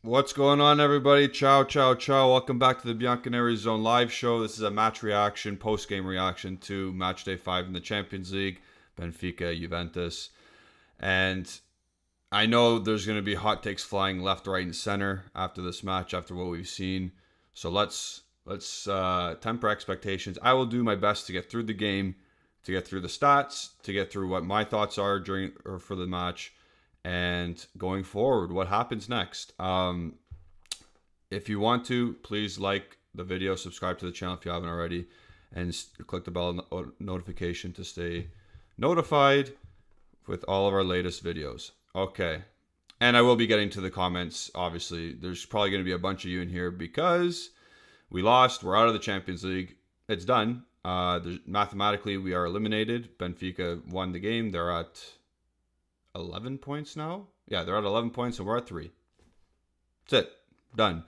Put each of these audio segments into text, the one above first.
What's going on, everybody? Ciao, ciao, ciao. Welcome back to the Bianconerizonechannel live show. This is a match reaction, post-game reaction to match day 5 in the Champions League, Benfica, Juventus. And I know there's going to be hot takes flying left, right, and center after this match, after what we've seen. So let's temper expectations. I will do my best to get through the game, to get through the stats, to get through what my thoughts are during or for the match. And going forward, what happens next? If you want to, please like the video, subscribe to the channel if you haven't already, and click the bell notification to stay notified with all of our latest videos. Okay. And I will be getting to the comments, obviously. There's probably going to be a bunch of you in here because we lost. We're out of the Champions League. It's done. Mathematically, we are eliminated. Benfica won the game. They're at 11 points now. Yeah, they're at 11 points and we're at 3. That's it. Done.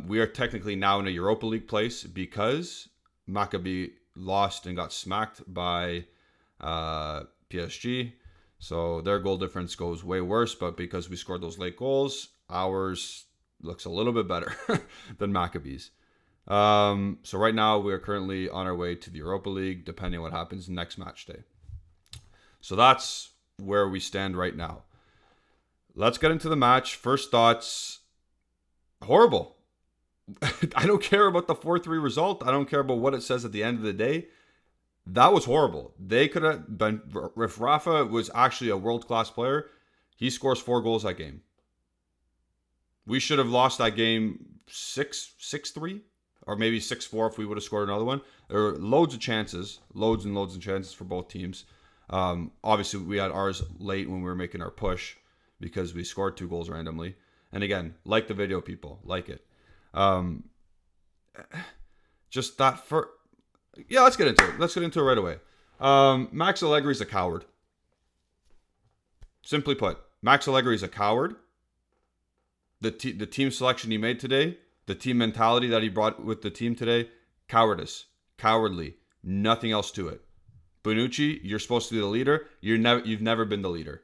We are technically now in a Europa League place because Maccabi lost and got smacked by PSG. So their goal difference goes way worse, but because we scored those late goals, ours looks a little bit better than Maccabi's. So right now we are currently on our way to the Europa League, depending on what happens next match day. So that's where we stand right now. Let's get into the match. First thoughts, horrible. I don't care about the 4-3 result. I don't care about what it says at the end of the day. That was horrible. They could have been, if Rafa was actually a world-class player, he scores 4 goals that game. We should have lost that game 6-3 or maybe 6-4 if we would have scored another one. There were loads of chances, loads and loads of chances for both teams. Obviously, we had ours late when we were making our push because we scored 2 goals randomly. And again, like the video, people. Like it. Just that for... Yeah, let's get into it. Let's get into it right away. Max Allegri is a coward. Simply put, Max Allegri is a coward. The team selection he made today, the team mentality that he brought with the team today, cowardice. Cowardly. Nothing else to it. Bonucci, you're supposed to be the leader. You've never been the leader.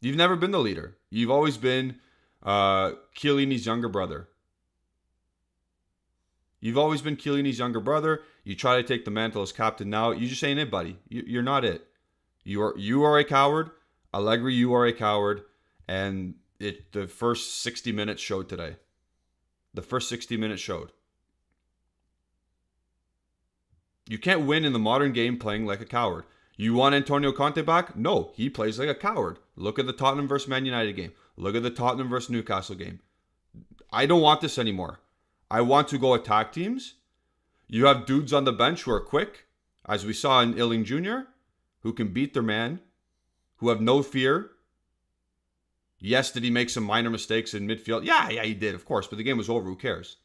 You've never been the leader. You've always been Chiellini's younger brother. You've always been Chiellini's younger brother. You try to take the mantle as captain now. You just ain't it, buddy. You're not it. You are a coward. Allegri, you are a coward. And the first 60 minutes showed today. The first 60 minutes showed. You can't win in the modern game playing like a coward. You want Antonio Conte back? No, he plays like a coward. Look at the Tottenham versus Man United game. Look at the Tottenham versus Newcastle game. I don't want this anymore. I want to go attack teams. You have dudes on the bench who are quick, as we saw in Illing Jr., who can beat their man, who have no fear. Yes, did he make some minor mistakes in midfield? Yeah, he did, of course, but the game was over. Who cares?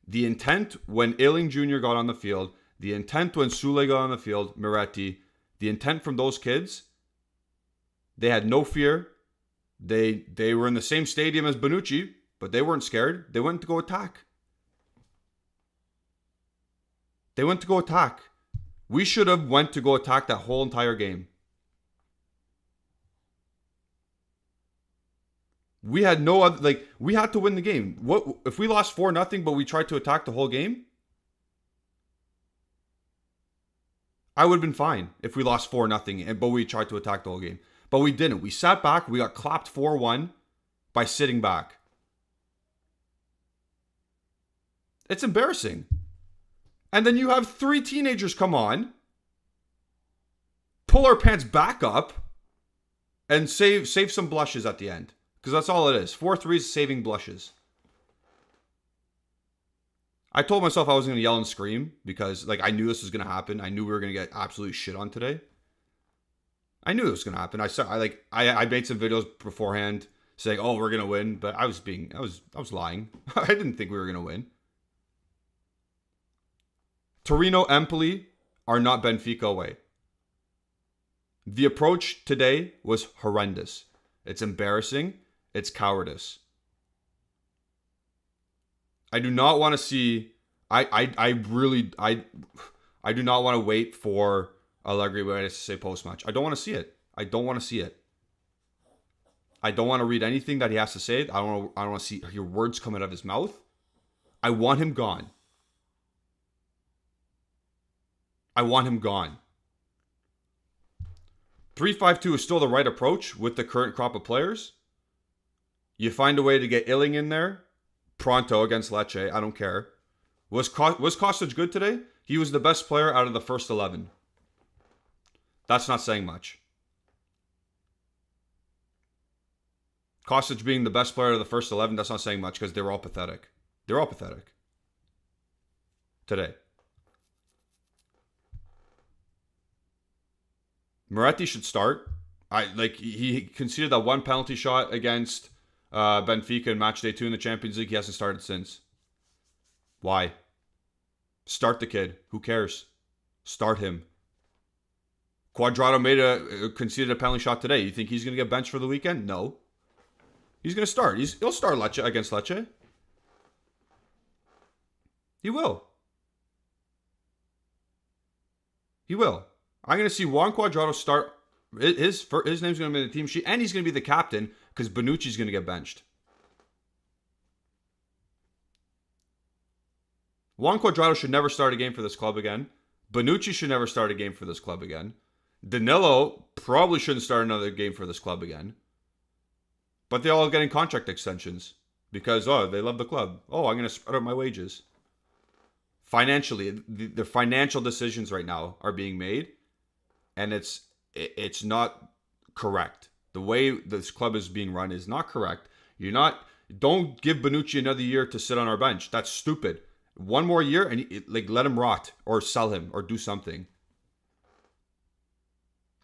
The intent when Illing Jr. got on the field, the intent when Sule got on the field, Miretti, the intent from those kids, they had no fear. They were in the same stadium as Bonucci, but they weren't scared. They went to go attack. They went to go attack. We should have went to go attack that whole entire game. We had no other, we had to win the game. What if we lost 4-0, but we tried to attack the whole game? I would have been fine if we lost 4-0, but we tried to attack the whole game. But we didn't. We sat back. We got clapped 4-1 by sitting back. It's embarrassing. And then you have 3 teenagers come on, pull our pants back up, and save some blushes at the end. Because that's all it is. 4-3 is saving blushes. I told myself I wasn't going to yell and scream because I knew this was going to happen. I knew we were going to get absolute shit on today. I knew it was going to happen. I made some videos beforehand saying, "Oh, we're going to win," but I was lying. I didn't think we were going to win. Torino, Empoli are not Benfica away. The approach today was horrendous. It's embarrassing. It's cowardice. I do not want to see. I do not want to wait for Allegri to say post match. I don't want to see it. I don't want to see it. I don't want to read anything that he has to say. I don't want to see your words come out of his mouth. I want him gone. I want him gone. 3-5-2 is still the right approach with the current crop of players. You find a way to get Illing in there. Pronto against Lecce. I don't care. Was Kostic good today? He was the best player out of the first 11. That's not saying much. Kostic being the best player of the first 11, that's not saying much because they were all pathetic. They're all pathetic. Today. Moretti should start. He conceded that one penalty shot against Benfica in match day 2 in the Champions League. He hasn't started since. Why? Start the kid. Who cares? Start him. Cuadrado conceded a penalty shot today. You think he's going to get benched for the weekend? No. He's going to start. He'll start Lecce against Lecce. He will. He will. I'm going to see Juan Cuadrado start. His name's going to be in the team sheet, and he's going to be the captain because Bonucci's going to get benched. Juan Cuadrado should never start a game for this club again. Bonucci should never start a game for this club again. Danilo probably shouldn't start another game for this club again. But they're all getting contract extensions because, they love the club. I'm going to spread out my wages. Financially, the financial decisions right now are being made, and it's not correct. The way this club is being run is not correct. Don't give Bonucci another year to sit on our bench. That's stupid. One more year and let him rot or sell him or do something.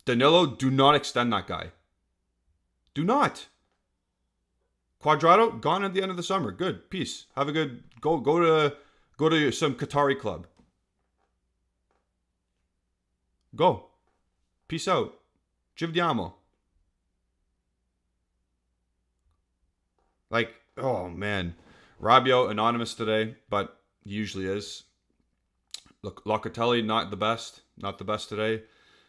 Danilo, do not extend that guy. Do not. Cuadrado, gone at the end of the summer. Good. Peace. Have a good go to some Qatari club. Go. Peace out. Ci vediamo. Oh man. Rabiot, anonymous today, but he usually is. Look, Locatelli, not the best. Not the best today.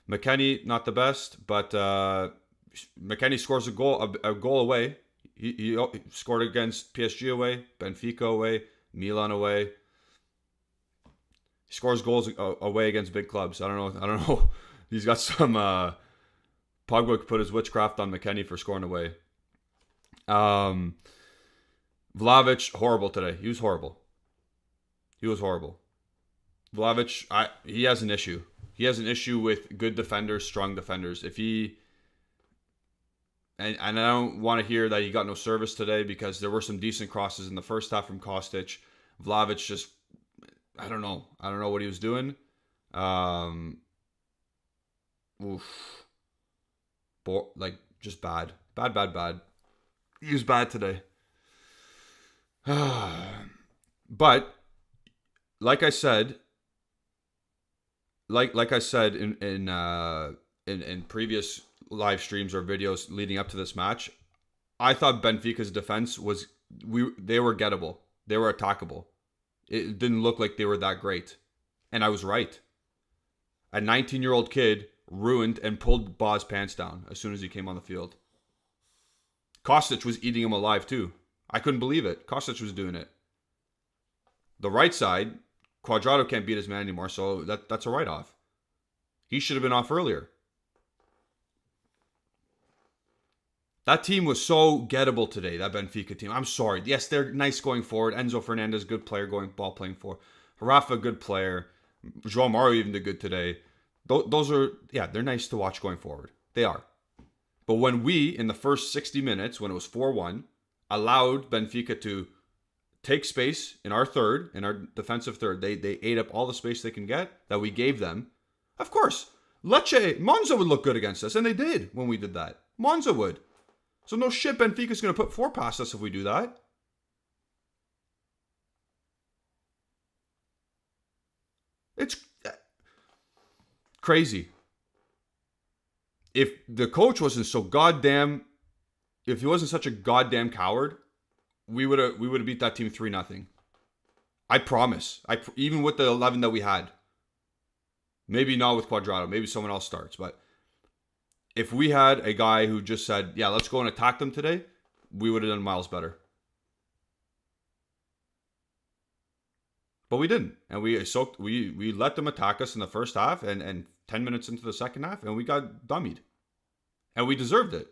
McKennie, not the best, but McKennie scores a goal away. He scored against PSG away, Benfica away, Milan away. He scores goals away against big clubs. I don't know. He's got some... Pogba could put his witchcraft on McKennie for scoring away. Vlahovic, horrible today. He was horrible. Vlahovic, he has an issue. He has an issue with good defenders, strong defenders. And I don't want to hear that he got no service today because there were some decent crosses in the first half from Kostic. Vlahovic just, I don't know. I don't know what he was doing. Just bad. Bad. He was bad today. But, like I said in previous live streams or videos leading up to this match, I thought Benfica's defense they were gettable. They were attackable. It didn't look like they were that great. And I was right. A 19-year-old kid ruined and pulled Ba's pants down as soon as he came on the field. Kostic was eating him alive too. I couldn't believe it. Kostic was doing it. The right side, Cuadrado can't beat his man anymore, so that's a write-off. He should have been off earlier. That team was so gettable today, that Benfica team. I'm sorry. Yes, they're nice going forward. Enzo Fernandez, good player ball playing for. Rafa, good player. João Mario even did good today. Those are, they're nice to watch going forward. They are. But when we, in the first 60 minutes, when it was 4-1, allowed Benfica to take space in our defensive third, they ate up all the space they can get that we gave them. Of course, Monza would look good against us, and they did when we did that. Monza would. So no shit, Benfica's going to put 4 past us if we do that. It's crazy. If the coach wasn't if he wasn't such a goddamn coward, we would have beat that team 3-0. I promise. Even with the 11 that we had. Maybe not with Cuadrado. Maybe someone else starts, but If we had a guy who just said, yeah, let's go and attack them today, we would have done miles better. But we didn't. And we let them attack us in the first half and 10 minutes into the second half, and we got dummied. And we deserved it.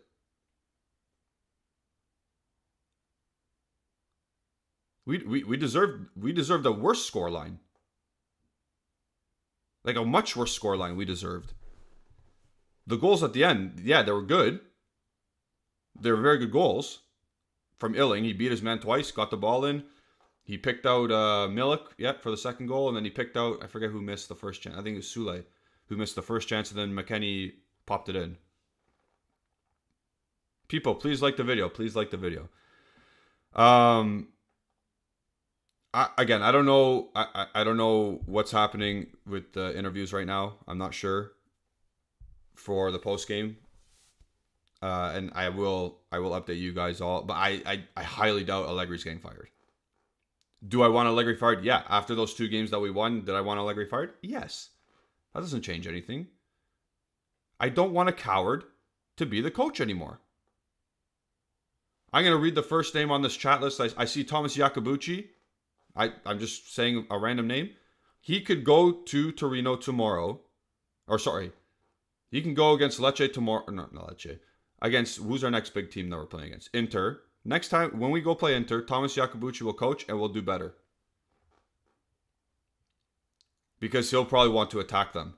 We deserved a worse scoreline. Like a much worse scoreline we deserved. The goals at the end, yeah, they were good. They were very good goals. From Illing, he beat his man twice, got the ball in. He picked out Milik, for the second goal, and then he picked out, I forget who missed the first chance. I think it was Sule who missed the first chance, and then McKennie popped it in. People, please like the video. Please like the video. I don't know. I don't know what's happening with the interviews right now. I'm not sure for the post game, and I will update you guys all. But I highly doubt Allegri's getting fired. Do I want Allegri fired? Yeah. After those 2 games that we won, did I want Allegri fired? Yes. That doesn't change anything. I don't want a coward to be the coach anymore. I'm going to read the first name on this chat list. I see Thomas Iacobucci. I'm just saying a random name. He could go to Torino tomorrow. Or sorry. He can go against Lecce tomorrow. No, not Lecce. Against, who's our next big team that we're playing against? Inter. Next time, when we go play Inter, Thomas Iacobucci will coach and we'll do better. Because he'll probably want to attack them.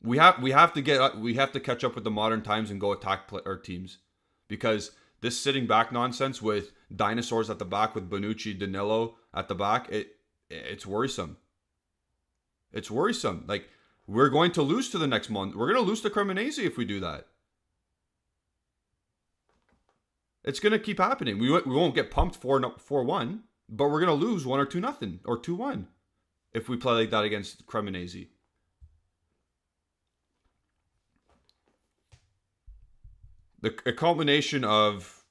We have to catch up with the modern times and go attack our teams, because this sitting back nonsense with dinosaurs at the back with Bonucci, Danilo at the back, it's worrisome. It's worrisome. Like, we're going to lose to the next month. We're going to lose to Cremonese if we do that. It's going to keep happening. We won't get pumped 4-1, but we're going to lose 1 or 2-0 or 2-1 if we play like that against Cremonese. A culmination of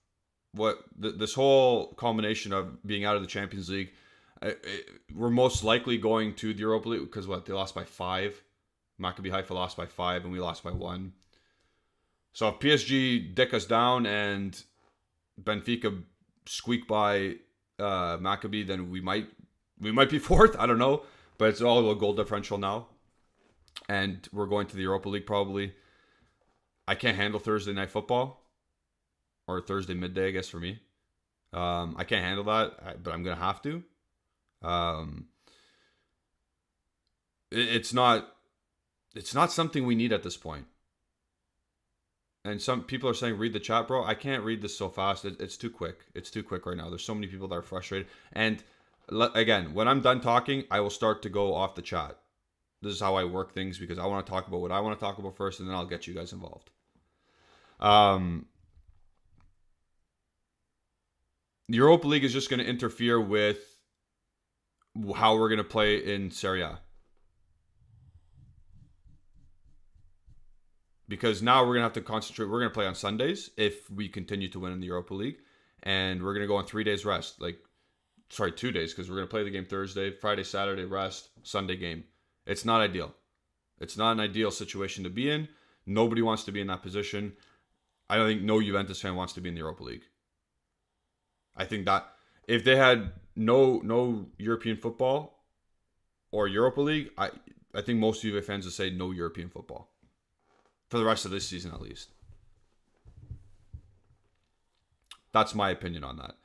this whole culmination of being out of the Champions League, we're most likely going to the Europa League because they lost by 5. Maccabi Haifa lost by 5 and we lost by 1. So if PSG dick us down and Benfica squeak by Maccabi, then we might be 4th. I don't know, but it's all a goal differential now, and we're going to the Europa League probably. I can't handle Thursday night football, or Thursday midday, I guess, for me. I can't handle that, but I'm gonna have to. It's not something we need at this point. And some people are saying, read the chat, bro. I can't read this so fast. It's too quick. It's too quick right now. There's so many people that are frustrated. And again, when I'm done talking, I will start to go off the chat. This is how I work things, because I want to talk about what I want to talk about first, and then I'll get you guys involved. The Europa League is just going to interfere with how we're going to play in Serie A. Because now we're going to have to concentrate. We're going to play on Sundays if we continue to win in the Europa League. And we're going to go on 3 days rest. 2 days, because we're going to play the game Thursday, Friday, Saturday, rest, Sunday game. It's not ideal. It's not an ideal situation to be in. Nobody wants to be in that position. I don't think no Juventus fan wants to be in the Europa League. I think that if they had no European football or Europa League, I think most Juve fans would say no European football. For the rest of this season, at least. That's my opinion on that.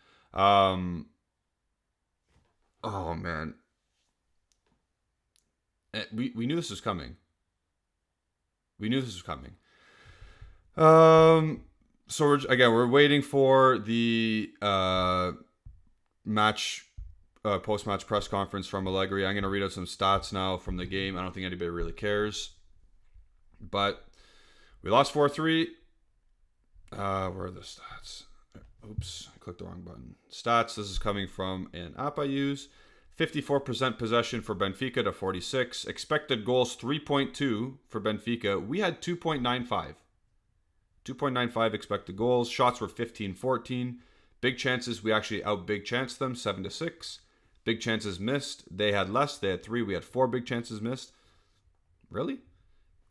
Oh, man. We knew this was coming. So we're waiting for the post-match press conference from Allegri. I'm going to read out some stats now from the game. I don't think anybody really cares. But we lost 4-3. Where are the stats? Oops, I clicked the wrong button. Stats, this is coming from an app I use. 54% possession for Benfica to 46. Expected goals 3.2 for Benfica. We had 2.95. 2.95 expected goals. Shots were 15-14. Big chances, we actually out-big chanced them 7-6. Big chances missed. They had less. They had 3. We had 4 big chances missed. Really?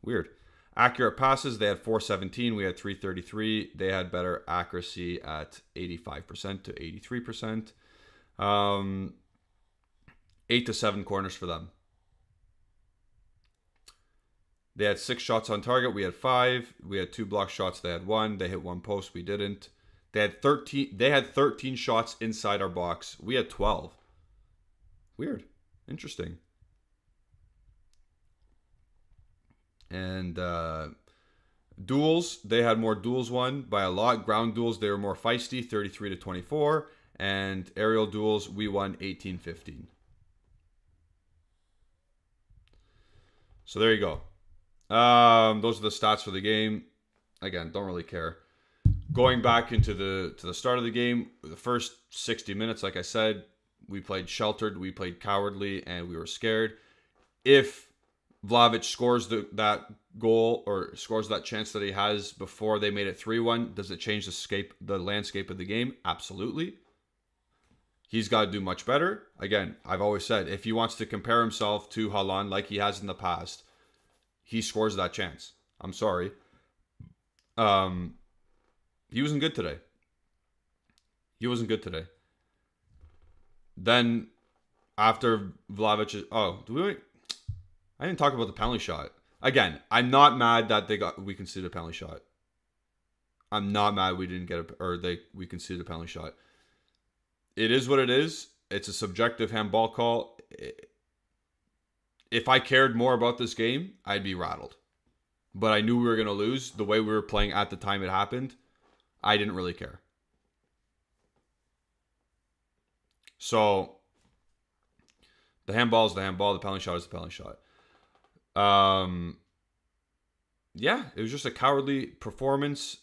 Weird. Accurate passes, they had 417. We had 333. They had better accuracy at 85% to 83%. 8 to 7 corners for them. They had 6 shots on target. We had 5. We had 2 block shots. They had 1. They hit 1 post. We didn't. They had 13. They had 13 shots inside our box. We had 12. Weird. Interesting. And duels, they had more duels won by a lot. Ground duels, they were more feisty, 33 to 24. And aerial duels, we won 18-15. So there you go. Those are the stats for the game. Again, don't really care. Going back into the start of the game, the first 60 minutes, like I said, we played sheltered, we played cowardly, and we were scared. If Vlahovic scores that goal or scores that chance that he has before they made it 3-1, does it change the landscape of the game? Absolutely. He's got to do much better. Again, I've always said, if he wants to compare himself to Haaland like he has in the past, he scores that chance. I'm sorry. He wasn't good today. Then, after Vlahovic... I didn't talk about the penalty shot. Again, I'm not mad that we conceded a penalty shot. I'm not mad we didn't get we conceded a penalty shot. It is what it is. It's a subjective handball call. If I cared more about this game, I'd be rattled. But I knew we were going to lose. The way we were playing at the time it happened, I didn't really care. So, the handball is the handball. The penalty shot is the penalty shot. Yeah, it was just a cowardly performance.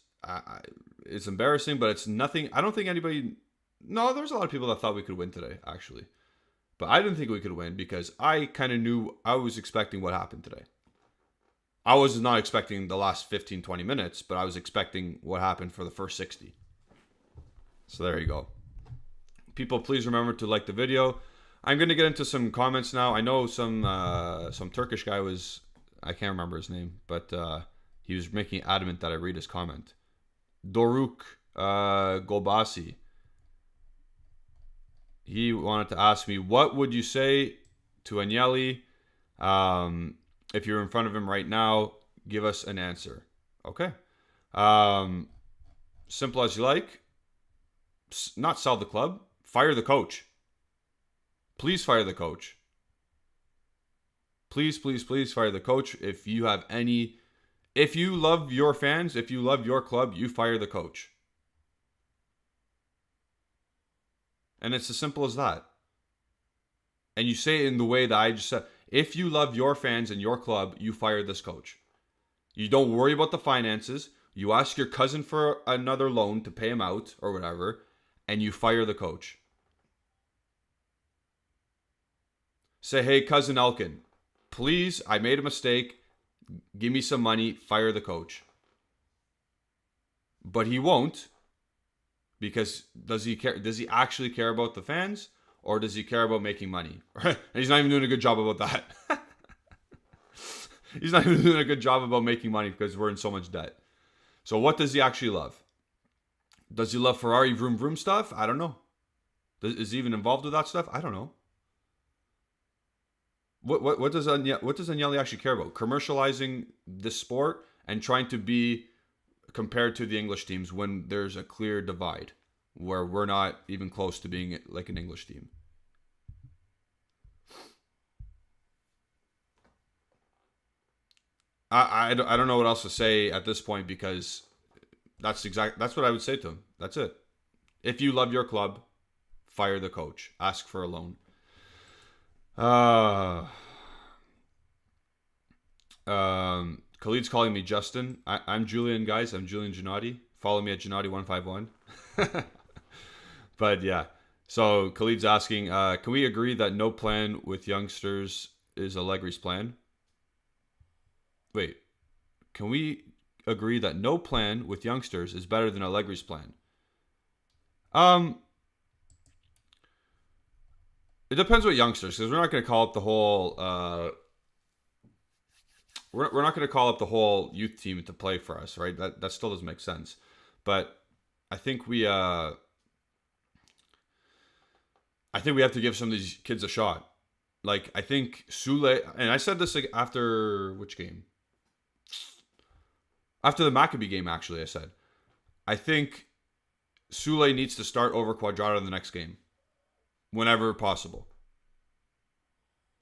It's embarrassing, but it's nothing. I don't think anybody... No, there's a lot of people that thought we could win today, actually. But I didn't think we could win because I kind of knew I was expecting what happened today. I was not expecting the last 15, 20 minutes, but I was expecting what happened for the first 60. So there you go. People, please remember to like the video. I'm going to get into some comments now. I know some Turkish guy was... I can't remember his name, but he was making adamant that I read his comment. Doruk Golbasi. He wanted to ask me, what would you say to Agnelli if you're in front of him right now? Give us an answer. Okay. Simple as you like. Not sell the club. Fire the coach. Please fire the coach. Please, please, please fire the coach. If you love your fans, if you love your club, you fire the coach. And it's as simple as that. And you say it in the way that I just said. If you love your fans and your club, you fire this coach. You don't worry about the finances. You ask your cousin for another loan to pay him out or whatever, and you fire the coach. Say, hey, cousin Elkin, please, I made a mistake. Give me some money. Fire the coach. But he won't. Because does he care? Does he actually care about the fans, or does he care about making money? And he's not even doing a good job about that. He's not even doing a good job about making money because we're in so much debt. So what does he actually love? Does he love Ferrari vroom vroom stuff? I don't know. Is he even involved with that stuff? I don't know. What does Agnelli actually care about? Commercializing this sport and trying to be compared to the English teams when there's a clear divide where we're not even close to being like an English team. I don't know what else to say at this point because that's what I would say to him. That's it. If you love your club, fire the coach. Ask for a loan. Khalid's calling me Justin. I'm Julian, guys. I'm Julian Gennady. Follow me at Gennady151. But yeah. So Khalid's asking, can we agree that no plan with youngsters is Allegri's plan? Wait. Can we agree that no plan with youngsters is better than Allegri's plan? It depends what youngsters, because we're not going to call up the whole. We're not going to call up the whole youth team to play for us, right? That still doesn't make sense. But I think we have to give some of these kids a shot. Like, I think Sule, and I said this like after which game? After the Maccabi game, actually, I said, I think Sule needs to start over Cuadrado in the next game, whenever possible.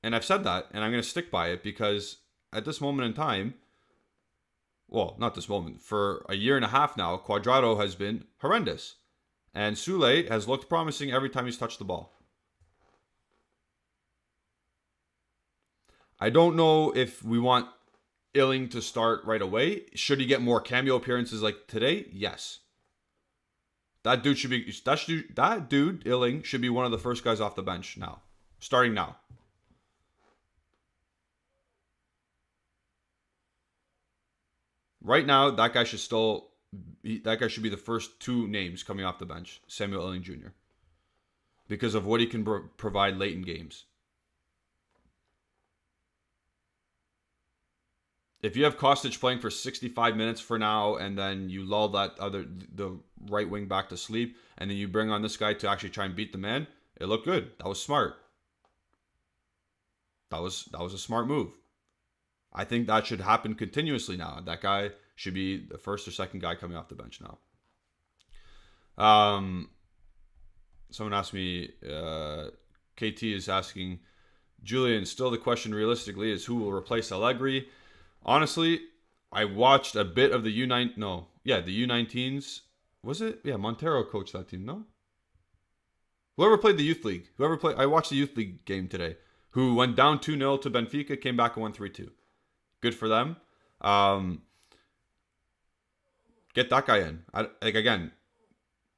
And I've said that, and I'm going to stick by it, because at this moment in time, well, not this moment, for a year and a half now, Cuadrado has been horrendous. And Sule has looked promising every time he's touched the ball. I don't know if we want Illing to start right away. Should he get more cameo appearances like today? Yes. That dude Illing should be one of the first guys off the bench now. Starting now. Right now, that guy should be the first two names coming off the bench. Samuel Illing Jr. Because of what he can provide late in games. If you have Kostic playing for 65 minutes for now, and then you lull the right wing back to sleep, and then you bring on this guy to actually try and beat the man, it looked good. That was smart. That was a smart move. I think that should happen continuously now. That guy should be the first or second guy coming off the bench now. Someone asked me, KT is asking, Julian, still the question realistically is who will replace Allegri? Honestly, I watched a bit of the the U19s. Was it? Yeah, Montero coached that team, no? Whoever played the youth league. I watched the youth league game today. Who went down 2-0 to Benfica, came back and won 3-2. Good for them. Get that guy in. Again,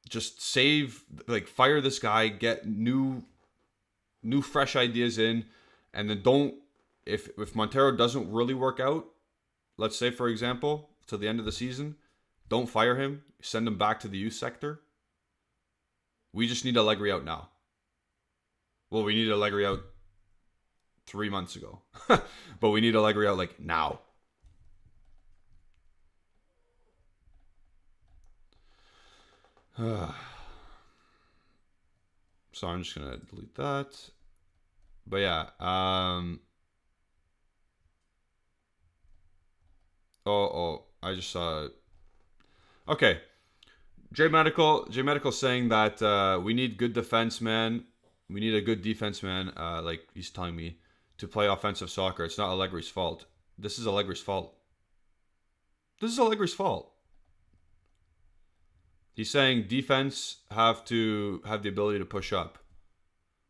just fire this guy, get new fresh ideas in, and then don't, if Montero doesn't really work out, let's say, for example, to the end of the season, don't fire him. Send him back to the youth sector. We just need Allegri out now. Well, we needed Allegri out 3 months ago. But we need Allegri out, like, now. So I'm just going to delete that. But yeah, I just saw it. Okay. J Medical saying that we need good defense, man. We need a good defense, man. Like he's telling me to play offensive soccer. It's not Allegri's fault. This is Allegri's fault. He's saying defense have to have the ability to push up.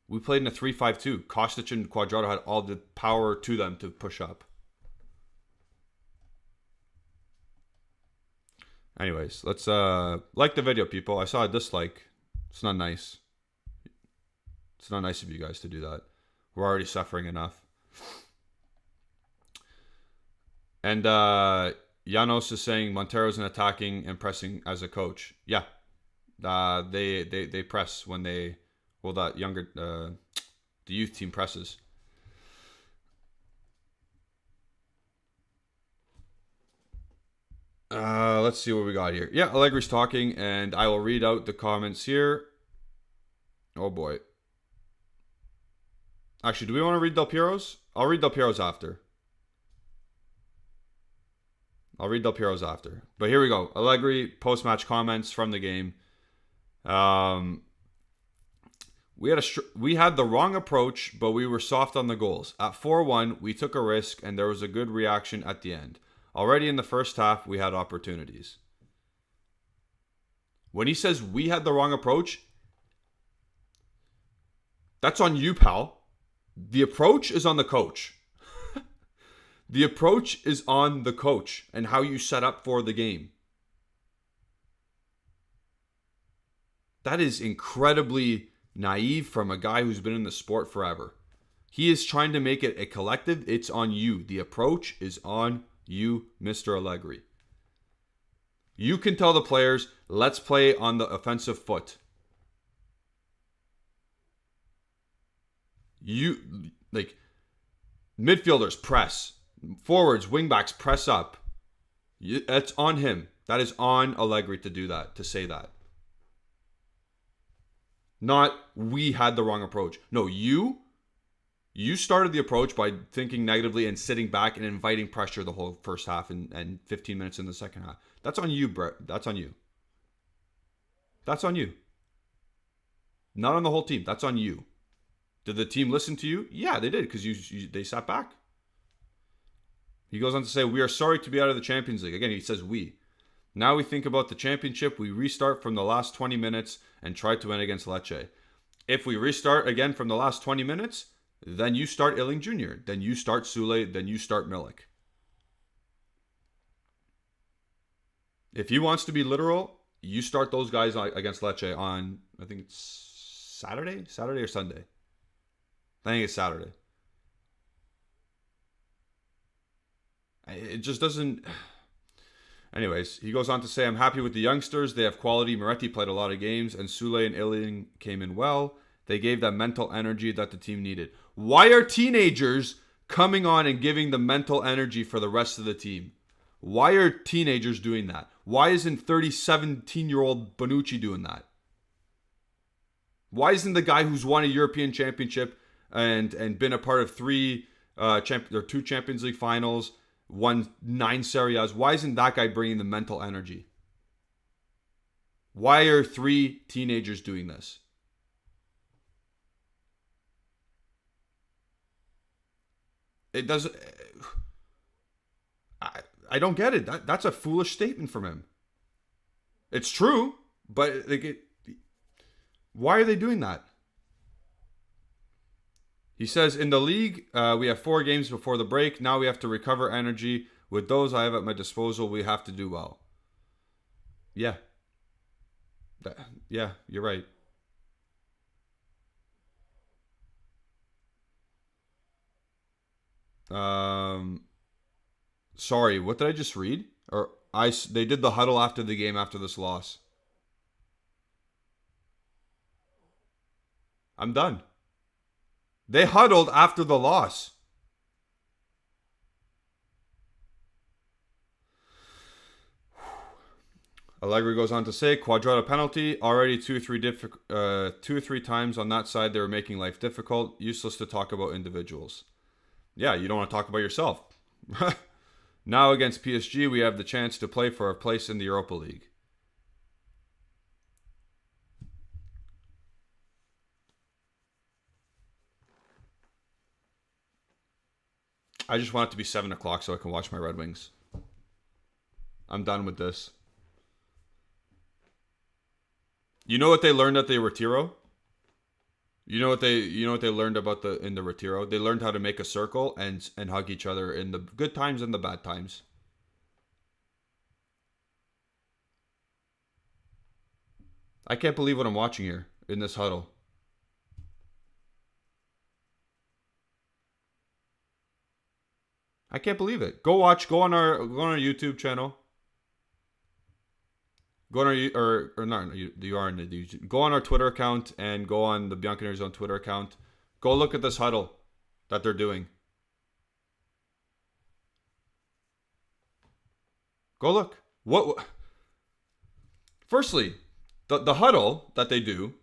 We played in a 3-5-2. Kostic and Cuadrado had all the power to them to push up. Anyways, let's like the video, people. I saw a dislike. It's not nice. It's not nice of you guys to do that. We're already suffering enough. And Janos is saying Montero's an attacking and pressing as a coach. Yeah. They press when they... Well, that younger... the youth team presses. Let's see what we got here. Yeah, Allegri's talking, and I will read out the comments here. Oh, boy. Actually, do we want to read Del Piero's? I'll read Del Piero's after. But here we go. Allegri, post-match comments from the game. We had the wrong approach, but we were soft on the goals. At 4-1, we took a risk, and there was a good reaction at the end. Already in the first half, we had opportunities. When he says we had the wrong approach, that's on you, pal. The approach is on the coach. The approach is on the coach and how you set up for the game. That is incredibly naive from a guy who's been in the sport forever. He is trying to make it a collective. It's on you. The approach is on you, Mr. Allegri. You can tell the players, let's play on the offensive foot. You like midfielders press, forwards, wingbacks press up. That's on him. That is on Allegri to do that, to say that. Not we had the wrong approach. No, you started the approach by thinking negatively and sitting back and inviting pressure the whole first half and 15 minutes in the second half. That's on you, Brett. That's on you. That's on you. Not on the whole team. That's on you. Did the team listen to you? Yeah, they did, because they sat back. He goes on to say, we are sorry to be out of the Champions League. Again, he says we. Now we think about the championship. We restart from the last 20 minutes and try to win against Lecce. If we restart again from the last 20 minutes, then you start Illing Jr., then you start Sule, then you start Milik. If he wants to be literal, you start those guys against Lecce on, I think it's Saturday or Sunday. I think it's Saturday. It just doesn't... Anyways, he goes on to say, I'm happy with the youngsters. They have quality. Moretti played a lot of games, and Sule and Illing came in well. They gave that mental energy that the team needed. Why are teenagers coming on and giving the mental energy for the rest of the team? Why are teenagers doing that? Why isn't 17-year-old Bonucci doing that? Why isn't the guy who's won a European championship and been a part of two Champions League finals, won 9 Serie A's, why isn't that guy bringing the mental energy? Why are 3 teenagers doing this? It doesn't... I don't get it. That's a foolish statement from him. It's true, but why are they doing that? He says, in the league, we have 4 games before the break. Now we have to recover energy. With those I have at my disposal, we have to do well. Yeah. Yeah, you're right. Sorry, what did I just read? They did the huddle after the game after this loss. I'm done. They huddled after the loss. Allegri goes on to say, Quadrado penalty, already two or three times on that side they were making life difficult. Useless to talk about individuals. Yeah, you don't want to talk about yourself. Now against PSG, we have the chance to play for a place in the Europa League. I just want it to be 7 o'clock so I can watch my Red Wings. I'm done with this. You know what they learned at the Retiro? You know what they learned about in the Retiro? They learned how to make a circle and hug each other in the good times and the bad times. I can't believe what I'm watching here in this huddle. I can't believe it. Go on our YouTube channel. Go on our you are on the YouTube. Go on our Twitter account and go on the bianconerizone Twitter account. Go look at this huddle that they're doing. Go look. What? Firstly, the huddle that they do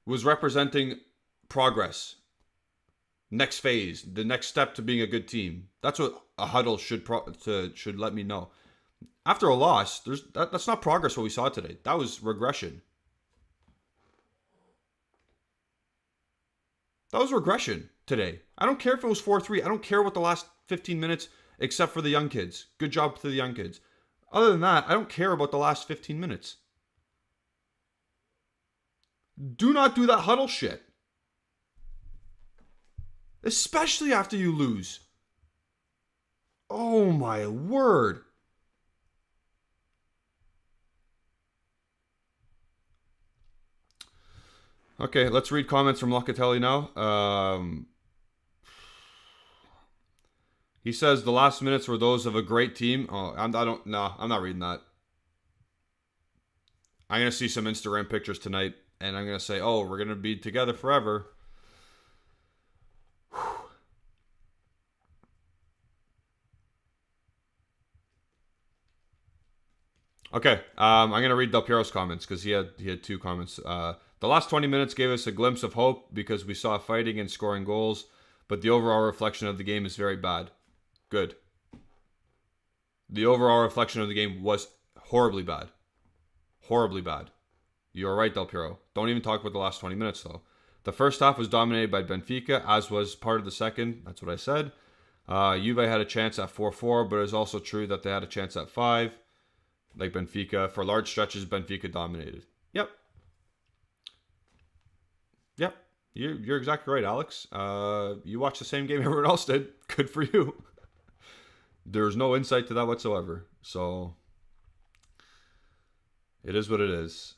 was representing progress. Next phase, the next step to being a good team. That's what a huddle should let me know. After a loss, that's not progress what we saw today. That was regression. That was regression today. I don't care if it was 4-3. I don't care what the last 15 minutes, except for the young kids. Good job to the young kids. Other than that, I don't care about the last 15 minutes. Do not do that huddle shit. Especially after you lose. Oh my word. Okay, let's read comments from Locatelli now. He says the last minutes were those of a great team. Oh, I'm not reading that. I'm gonna see some Instagram pictures tonight, and I'm gonna say, "Oh, we're gonna be together forever." Okay, I'm gonna read Del Piero's comments because he had two comments. The last 20 minutes gave us a glimpse of hope because we saw fighting and scoring goals, but the overall reflection of the game is very bad. Good. The overall reflection of the game was horribly bad. Horribly bad. You're right, Del Piero. Don't even talk about the last 20 minutes, though. The first half was dominated by Benfica, as was part of the second. That's what I said. Juve had a chance at 4-4, but it's also true that they had a chance at 5. Like Benfica. For large stretches, Benfica dominated. Yep. Yep. You're exactly right, Alex. You watched the same game everyone else did. Good for you. There's no insight to that whatsoever. So it is what it is.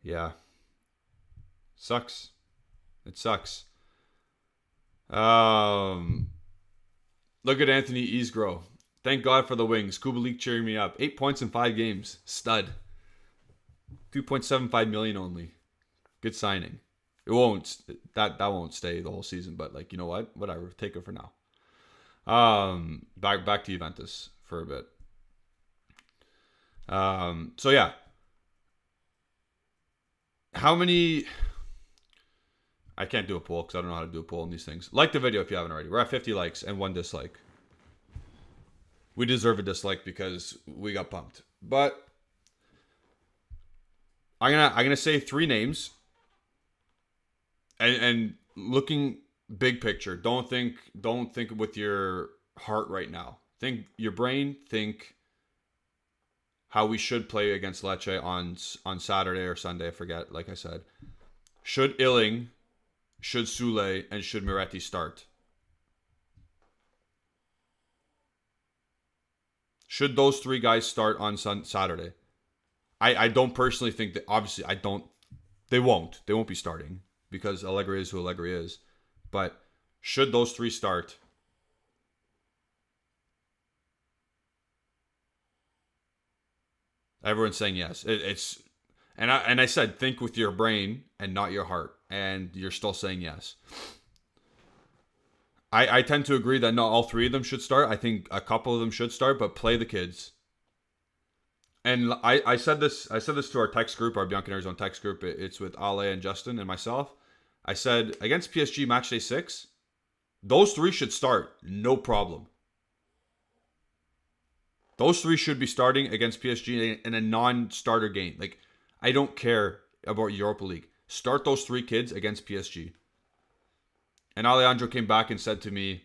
Yeah. Sucks. It sucks. Look at Anthony Easgrow. Thank God for the wings. Kubalik cheering me up. 8 points in 5 games. Stud. 2.75 million only. Good signing. It won't that won't stay the whole season, but like, you know what? Whatever. Take it for now. Back to Juventus for a bit. So yeah. How many? I can't do a poll because I don't know how to do a poll on these things. Like the video if you haven't already. We're at 50 likes and 1 dislike. We deserve a dislike because we got pumped. But I'm gonna say 3 names. And looking big picture. Don't think with your heart right now. Think your brain. Think how we should play against Lecce on Saturday or Sunday. I forget. Like I said, should Illing, should Sule, and should Miretti start? Should those 3 guys start on Saturday? I don't personally think that. Obviously, I don't. They won't. They won't be starting because Allegri is who Allegri is. But should those 3 start? Everyone's saying yes. It's and I said think with your brain and not your heart, and you're still saying yes. I tend to agree that not all 3 of them should start. I think a couple of them should start, but play the kids. And I said this to our text group, our bianconerizone text group. It's with Ale and Justin and myself. I said against PSG match day 6, those 3 should start, no problem. Those 3 should be starting against PSG in a non-starter game. Like, I don't care about Europa League. Start those 3 kids against PSG. And Alejandro came back and said to me,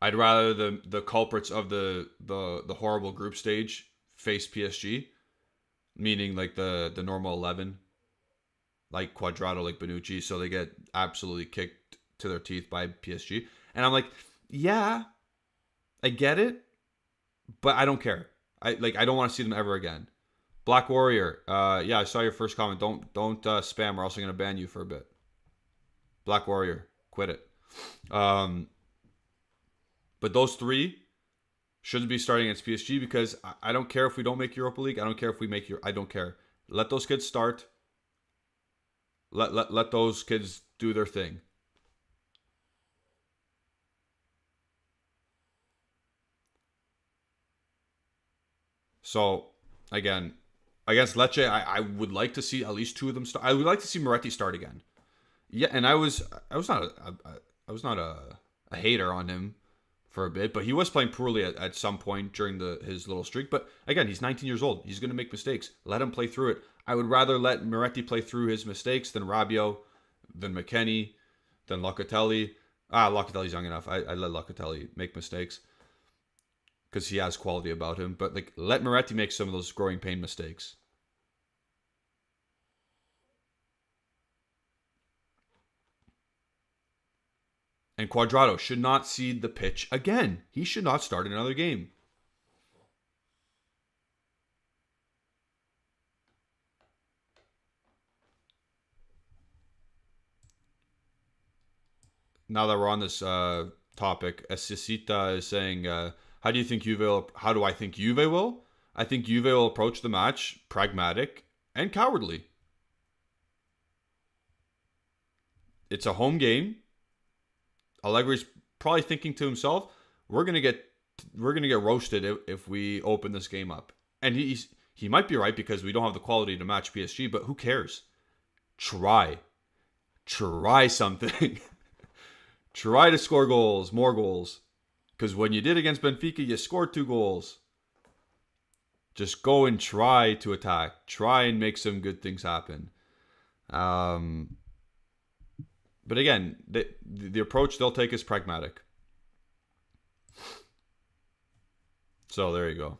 I'd rather the culprits of the horrible group stage face PSG, meaning like the normal 11, like Cuadrado, like Bonucci, so they get absolutely kicked to their teeth by PSG. And I'm like, yeah, I get it, but I don't care. I don't want to see them ever again. Black Warrior, yeah, I saw your first comment. Don't spam, or else I'm gonna ban you for a bit. Black Warrior, quit it. But those 3 should be starting against PSG because I don't care if we don't make Europa League. I don't care if we make I don't care. Let those kids start. Let those kids do their thing. So, again, against Lecce, I would like to see at least 2 of them start. I would like to see Moretti start again. Yeah, and I was not a hater on him for a bit, but he was playing poorly at some point during his little streak. But again, he's 19 years old. He's going to make mistakes. Let him play through it. I would rather let Moretti play through his mistakes than Rabiot, than McKennie, than Locatelli. Locatelli's young enough. I let Locatelli make mistakes because he has quality about him. But like, let Moretti make some of those growing pain mistakes. And Cuadrado should not cede the pitch again. He should not start another game. Now that we're on this topic, Escicita is saying, how do I think Juve will? I think Juve will approach the match pragmatic and cowardly. It's a home game. Allegri's probably thinking to himself, we're gonna get roasted if we open this game up. And he might be right because we don't have the quality to match PSG, but who cares? Try something. Try to score goals, more goals. Because when you did against Benfica, you scored 2 goals. Just go and try to attack. Try and make some good things happen. But again, the approach they'll take is pragmatic. So there you go.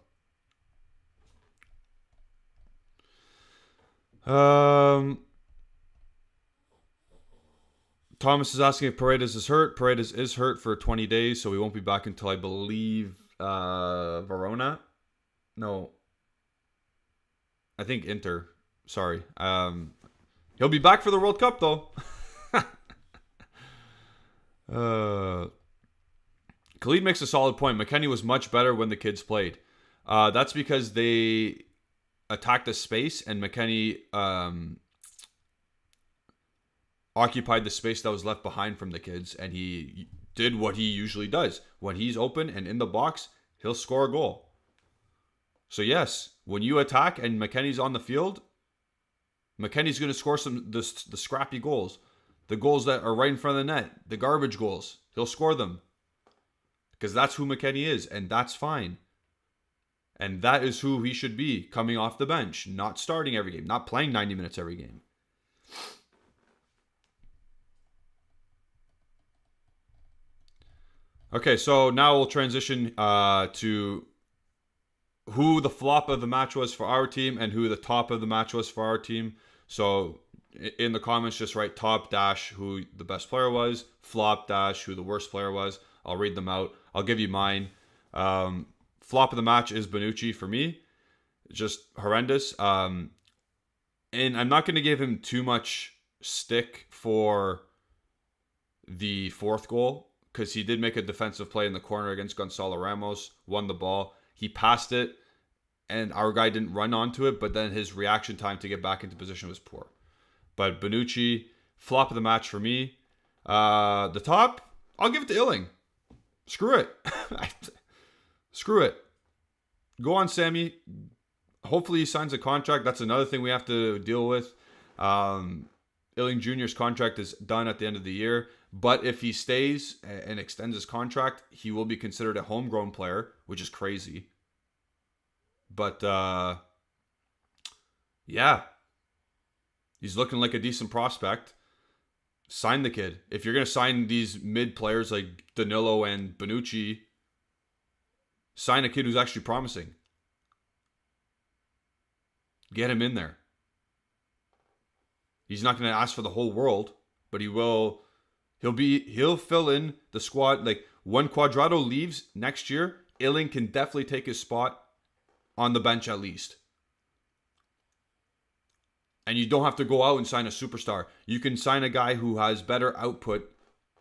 Thomas is asking if Paredes is hurt. Paredes is hurt for 20 days, so he won't be back until, I believe, Verona. No. I think Inter. Sorry. He'll be back for the World Cup, though. Khalid makes a solid point. McKennie was much better when the kids played. That's because they attacked the space, and McKennie occupied the space that was left behind from the kids, and he did what he usually does. When he's open and in the box, he'll score a goal. So yes, when you attack and McKennie's on the field, McKennie's going to score the scrappy goals. The goals that are right in front of the net. The garbage goals. He'll score them. Because that's who McKennie is, and that's fine. And that is who he should be coming off the bench. Not starting every game. Not playing 90 minutes every game. Okay, so now we'll transition to who the flop of the match was for our team and who the top of the match was for our team. So in the comments, just write top dash who the best player was, flop dash who the worst player was. I'll read them out. I'll give you mine. Flop of the match is Bonucci for me. Just horrendous. And I'm not going to give him too much stick for the 4th goal, because he did make a defensive play in the corner against Gonzalo Ramos, won the ball. He passed it, and our guy didn't run onto it, but then his reaction time to get back into position was poor. But Bonucci, flop of the match for me. The top, I'll give it to Illing. Screw it. Screw it. Go on, Sammy. Hopefully he signs a contract. That's another thing we have to deal with. Illing Jr.'s contract is done at the end of the year. But if he stays and extends his contract, he will be considered a homegrown player, which is crazy. But, yeah. He's looking like a decent prospect. Sign the kid. If you're going to sign these mid players like Danilo and Bonucci, sign a kid who's actually promising. Get him in there. He's not going to ask for the whole world, but he will. He'll fill in the squad. Like when Cuadrado leaves next year, Illing can definitely take his spot on the bench at least. And you don't have to go out and sign a superstar. You can sign a guy who has better output.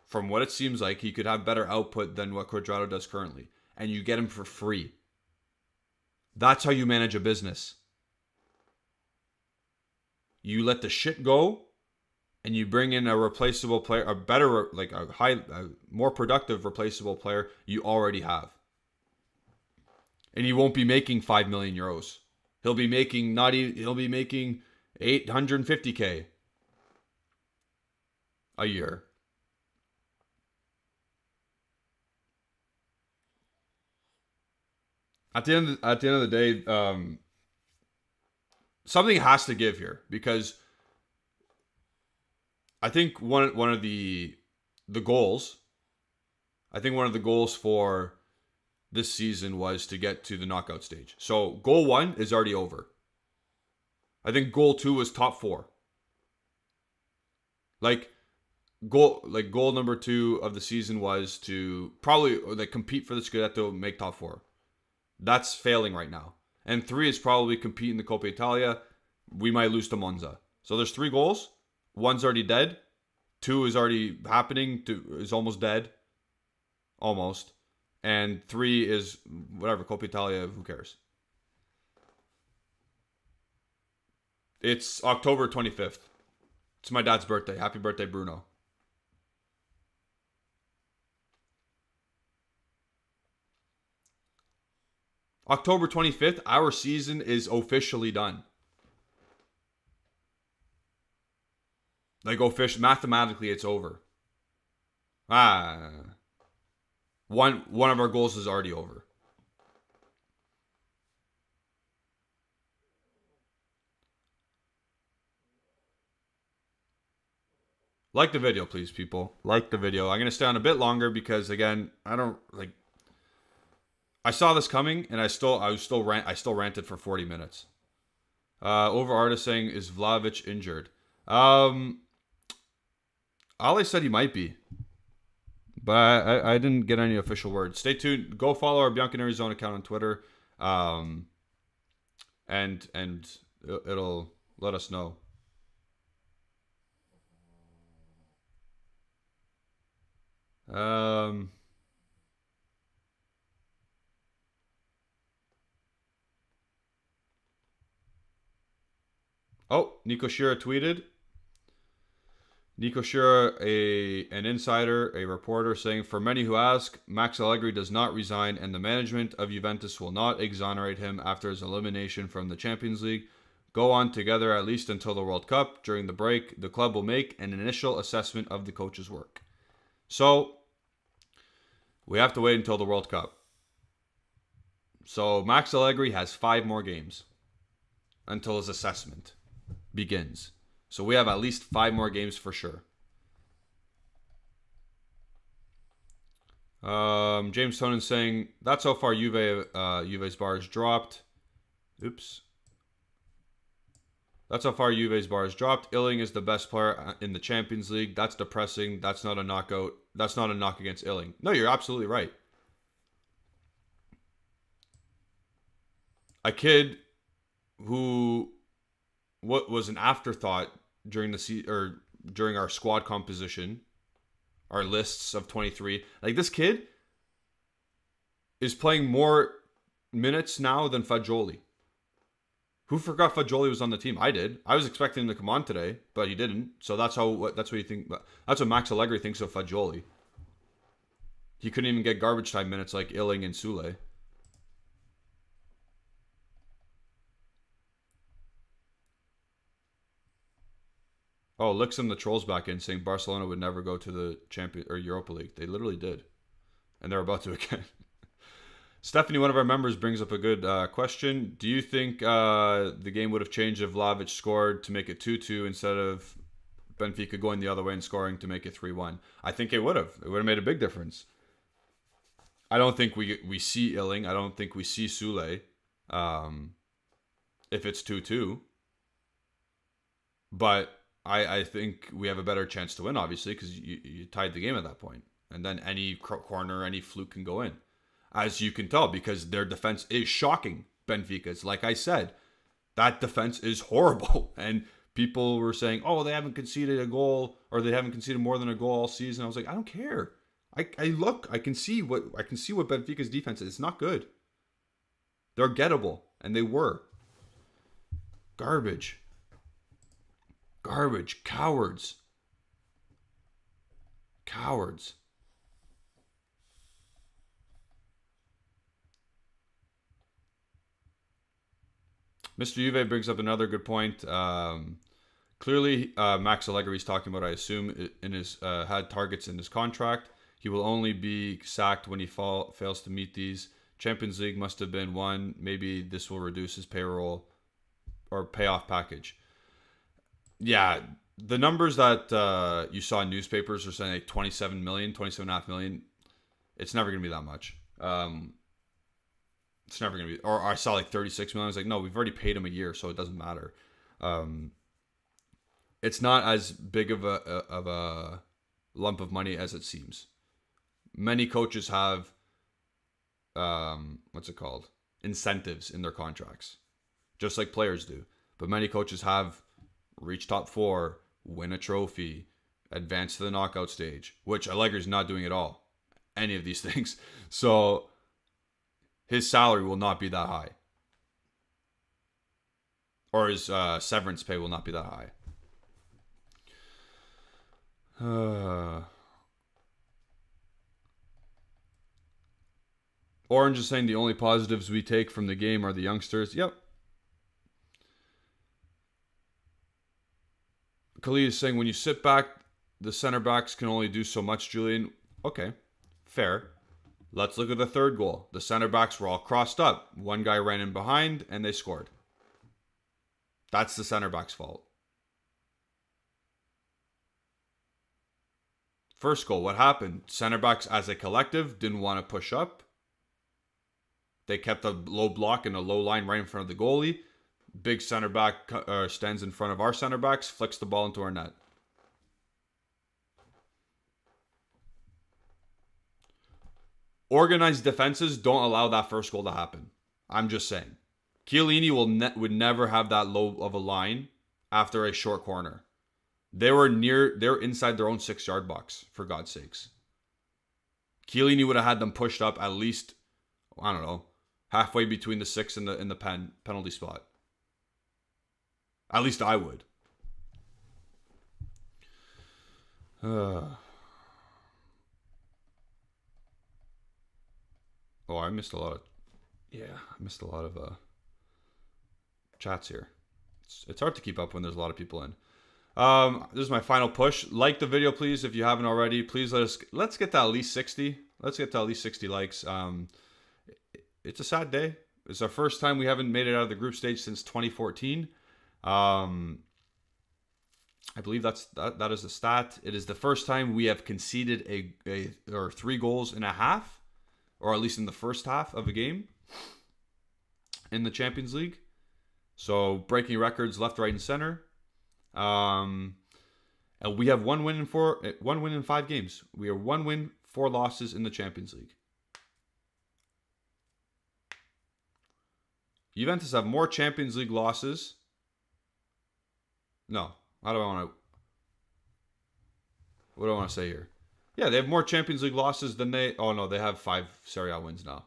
From what it seems like, he could have better output than what Cuadrado does currently. And you get him for free. That's how you manage a business. You let the shit go, and you bring in a replaceable player, a better, like a more productive replaceable player you already have. And he won't be making 5 million euros. He'll be making 850K a year. At the end of the day, something has to give here, because I think one of the goals, I think one of the goals for this season was to get to the knockout stage. So goal 1 is already over. I think goal 2 was top 4. Goal number 2 of the season was to probably compete for the Scudetto, make top 4. That's failing right now. And 3 is probably compete in the Coppa Italia. We might lose to Monza. So there's 3 goals. 1's already dead. 2 is already happening. 2 is almost dead. Almost. And 3 is whatever, Coppa Italia, who cares? It's October 25th. It's my dad's birthday. Happy birthday, Bruno. October 25th, our season is officially done. Like, mathematically, it's over. One of our goals is already over. Like the video, please, people. Like the video. I'm gonna stay on a bit longer because, again, I don't like. I saw this coming, and I still ranted for 40 minutes. Over artist saying, is Vlahovic injured? Ali said he might be, but I didn't get any official word. Stay tuned. Go follow our bianconerizone account on Twitter, and it'll let us know. Oh, Nico Shira tweeted. Nico Shira, an insider, a reporter, saying, for many who ask, Max Allegri does not resign and the management of Juventus will not exonerate him after his elimination from the Champions League. Go on together at least until the World Cup. During the break, the club will make an initial assessment of the coach's work. So, we have to wait until the World Cup. So, Max Allegri has 5 more games until his assessment begins. So we have at least 5 more games for sure. James Tonin saying, that's how far Juve's bar is dropped. Oops. That's how far Juve's bar is dropped. Illing is the best player in the Champions League. That's depressing. That's not a knockout. That's not a knock against Illing. No, you're absolutely right. A kid who what was an afterthought during during our squad composition, our lists of 23. Like, this kid is playing more minutes now than Fagioli. Who forgot Fagioli was on the team? I did. I was expecting him to come on today, but he didn't. So that's what you think. That's what Max Allegri thinks of Fagioli. He couldn't even get garbage time minutes like Illing and Sule. Oh, Lixum the trolls back in saying Barcelona would never go to the Europa League. They literally did, and they're about to again. Stephanie, one of our members, brings up a good question. Do you think the game would have changed if Vlahovic scored to make it 2-2 instead of Benfica going the other way and scoring to make it 3-1? I think it would have. It would have made a big difference. I don't think we see Illing. I don't think we see Sule if it's 2-2. But I think we have a better chance to win, obviously, because you tied the game at that point. And then any corner, any fluke can go in. As you can tell, because their defense is shocking, Benfica's. Like I said, that defense is horrible. And people were saying, oh, they haven't conceded a goal, or they haven't conceded more than a goal all season. I was like, I don't care. I can see what Benfica's defense is. It's not good. They're gettable, and they were. Garbage. Cowards. Mr. Juve brings up another good point. Clearly, Max Allegri is talking about, I assume, in his had targets in his contract. He will only be sacked when he fails to meet these. Champions League must have been won. Maybe this will reduce his payroll or payoff package. Yeah, the numbers that you saw in newspapers are saying like 27 million, 27.5 million. It's never going to be that much. It's never going to be. Or I saw like 36 million. I was like, no, we've already paid him a year, so it doesn't matter. It's not as big of a lump of money as it seems. Many coaches have, incentives in their contracts, just like players do. But many coaches have reach top 4, win a trophy, advance to the knockout stage, which Allegri's not doing at all. Any of these things. So his salary will not be that high. Or his severance pay will not be that high. Orange is saying the only positives we take from the game are the youngsters. Yep. Khalid is saying when you sit back, the center backs can only do so much, Julian. Okay, fair. Let's look at the third goal. The center backs were all crossed up. One guy ran in behind and they scored. That's the center back's fault. First goal, what happened? Center backs as a collective didn't want to push up. They kept a low block and a low line right in front of the goalie. Big center back stands in front of our center backs, flicks the ball into our net. Organized defenses don't allow that first goal to happen. I'm just saying. Chiellini would never have that low of a line after a short corner. They're inside their own 6-yard box, for God's sakes. Chiellini would have had them pushed up at least, I don't know, halfway between the 6 and the penalty spot. At least I would. Oh, I missed a lot of chats here. It's hard to keep up when there's a lot of people in. This is my final push. Like the video, please, if you haven't already. Please let's get to at least 60. Let's get to at least 60 likes. It's a sad day. It's our first time we haven't made it out of the group stage since 2014. I believe that is the stat. It is the first time we have conceded or 3 goals in a half, or at least in the first half of a game in the Champions League. So breaking records left, right, and center. And we have one win in 5 games. We are 1 win, 4 losses in the Champions League. Juventus have more Champions League losses. No, what do I want to say here? Yeah, they have more Champions League losses than they. Oh no, they have 5 Serie A wins now.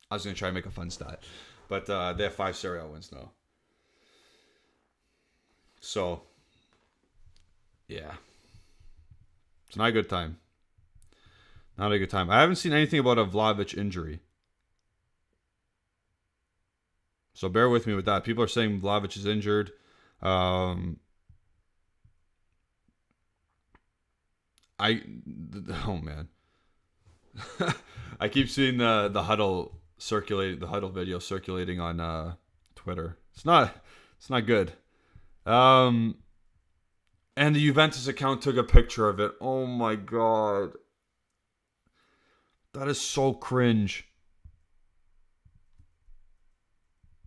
I was gonna try and make a fun stat, but they have 5 Serie A wins now. So, yeah, it's not a good time. Not a good time. I haven't seen anything about a Vlahovic injury, so bear with me with that. People are saying Vlahovic is injured. Oh man, I keep seeing the huddle video circulating on Twitter. It's not good. And the Juventus account took a picture of it. Oh my god. That is so cringe.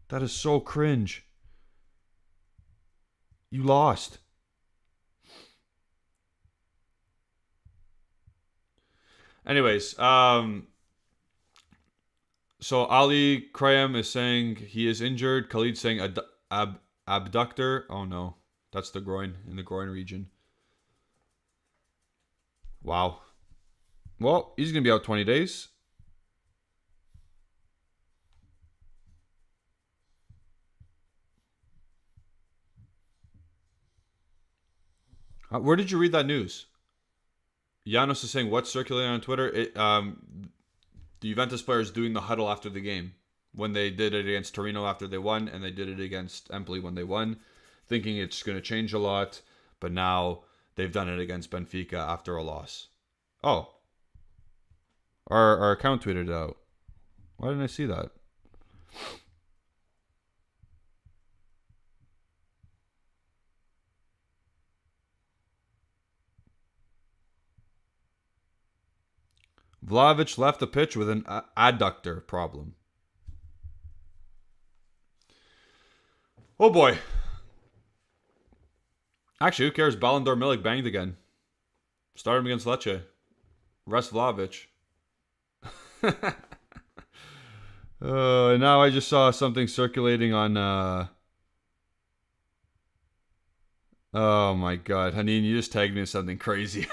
That is so cringe. You lost. Anyways, so Ali Krayam is saying he is injured. Khalid saying abductor. Oh no, that's the groin, in the groin region. Wow. Well, he's going to be out 20 days. Where did you read that news? Janos is saying what's circulating on Twitter? The Juventus players doing the huddle after the game. When they did it against Torino after they won, and they did it against Empoli when they won, thinking it's going to change a lot, but now they've done it against Benfica after a loss. Oh. Our account tweeted it out. Why didn't I see that? Vlahovic left the pitch with an adductor problem. Oh boy. Actually, who cares? Ballon d'Or Milik banged again. Started him against Lecce. Rest Vlahovic. Now I just saw something circulating on... Oh my god. Hanin, you just tagged me in something crazy.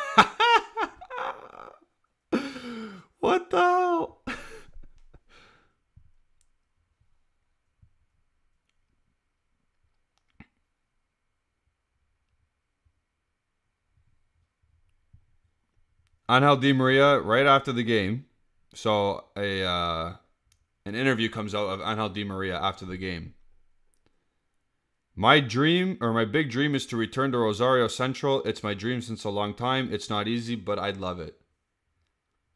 What the hell? Angel Di Maria, right after the game. So an interview comes out of Angel Di Maria after the game. My big dream is to return to Rosario Central. It's my dream since a long time. It's not easy, but I'd love it.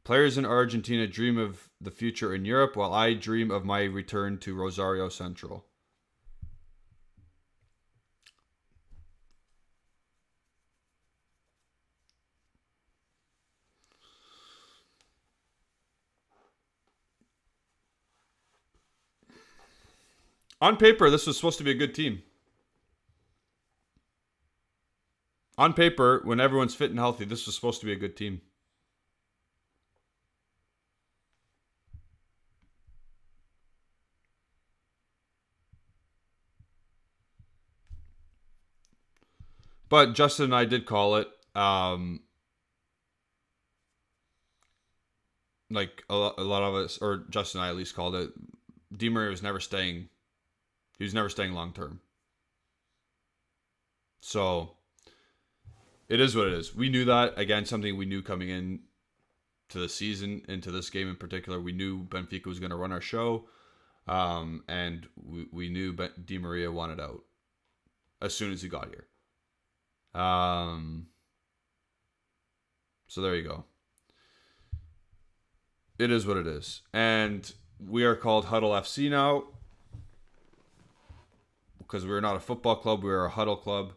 Players in Argentina dream of the future in Europe, while I dream of my return to Rosario Central. On paper, this was supposed to be a good team. On paper, when everyone's fit and healthy, this was supposed to be a good team. But Justin and I did call it. Like a lot of us, or Justin and I at least called it. Di Maria was never staying. He was never staying long term. So it is what it is. We knew that. Again, something we knew coming in to the season, into this game in particular. We knew Benfica was going to run our show. And we knew Di Maria wanted out as soon as he got here. So there you go. It is what it is. And we are called Huddle FC now. Because we're not a football club, we're a huddle club.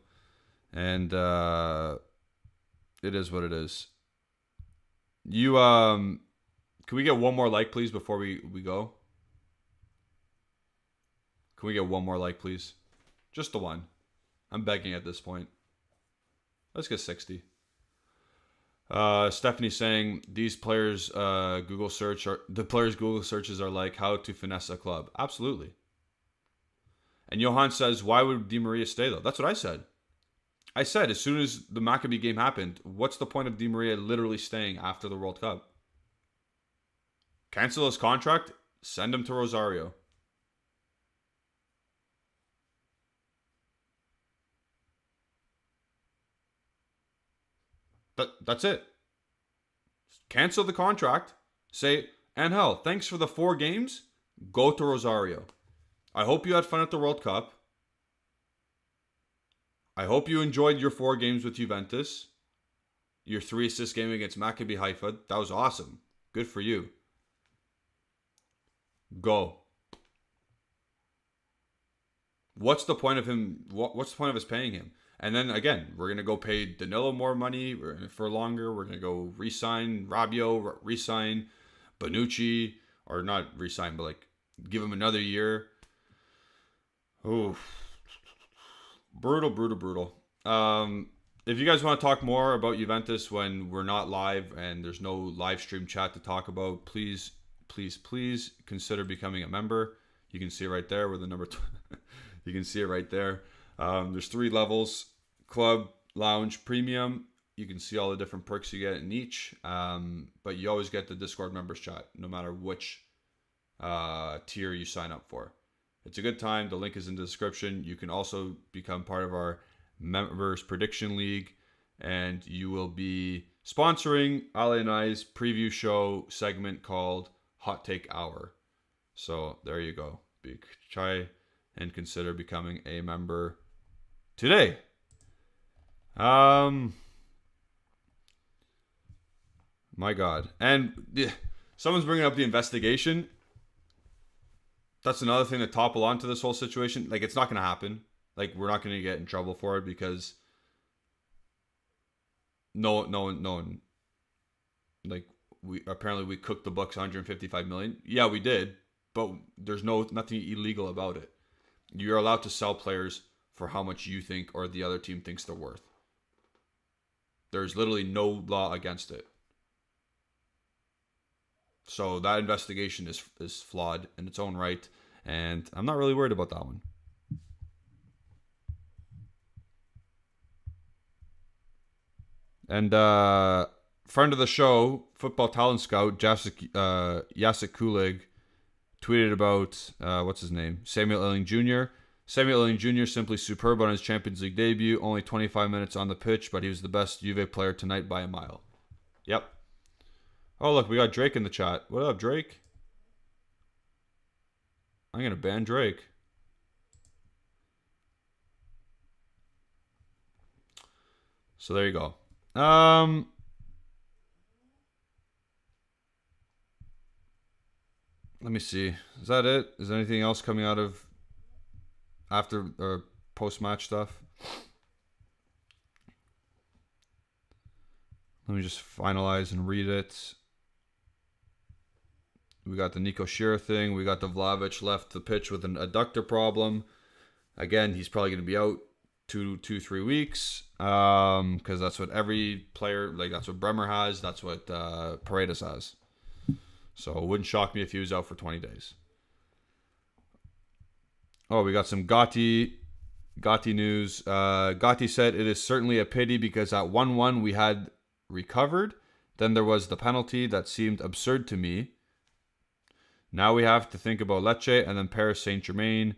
And it is what it is. You can we get one more like, please, before we go? Can we get one more like, please? Just the one. I'm begging at this point. Let's get 60. Stephanie saying these players Google searches are like how to finesse a club. Absolutely. And Johan says, why would Di Maria stay though? That's what I said. I said as soon as the Maccabi game happened, what's the point of Di Maria literally staying after the World Cup? Cancel his contract, send him to Rosario. That's it. Cancel the contract. Say, Angel, thanks for the 4 games. Go to Rosario. I hope you had fun at the World Cup. I hope you enjoyed your 4 games with Juventus. Your 3 assist game against Maccabi Haifa. That was awesome. Good for you. Go. What's the point of him? What's the point of us paying him? And then again, we're going to go pay Danilo more money for longer. We're going to go re-sign Rabiot, re-sign Bonucci, or not re-sign, but like give him another year. Oh, brutal. If you guys want to talk more about Juventus when we're not live and there's no live stream chat to talk about, please consider becoming a member. You can see it right there with the number. You can see it right there. There's 3 levels: club, lounge, premium. You can see all the different perks you get in each. But you always get the Discord members chat, no matter which tier you sign up for. It's a good time. The link is in the description. You can also become part of our members prediction league, and you will be sponsoring Ali and I's preview show segment called Hot Take Hour. So there you go. Try and consider becoming a member today. My God. And someone's bringing up the investigation. That's another thing to topple onto this whole situation. Like, it's not going to happen. Like, we're not going to get in trouble for it because no one. Like, we cooked the books 155 million. Yeah, we did, but there's nothing illegal about it. You're allowed to sell players for how much you think or the other team thinks they're worth. There's literally no law against it. So that investigation is flawed in its own right, and I'm not really worried about that one. And friend of the show, football talent scout Jacek Kulig, tweeted about what's his name, Samuel Elling Jr. Samuel Elling Jr. simply superb on his Champions League debut. Only 25 minutes on the pitch, but he was the best Juve player tonight by a mile. Yep. Oh, look, we got Drake in the chat. What up, Drake? I'm going to ban Drake. So there you go. Let me see. Is that it? Is there anything else coming out of after or post-match stuff? Let me just finalize and read it. We got the Nico Shearer thing. We got the Vlahovic left the pitch with an adductor problem. Again, he's probably going to be out 3 weeks. Because that's what every player, like that's what Bremer has. That's what Paredes has. So it wouldn't shock me if he was out for 20 days. Oh, we got some Gotti news. Gotti said it is certainly a pity because at 1-1 we had recovered. Then there was the penalty that seemed absurd to me. Now we have to think about Lecce and then Paris Saint-Germain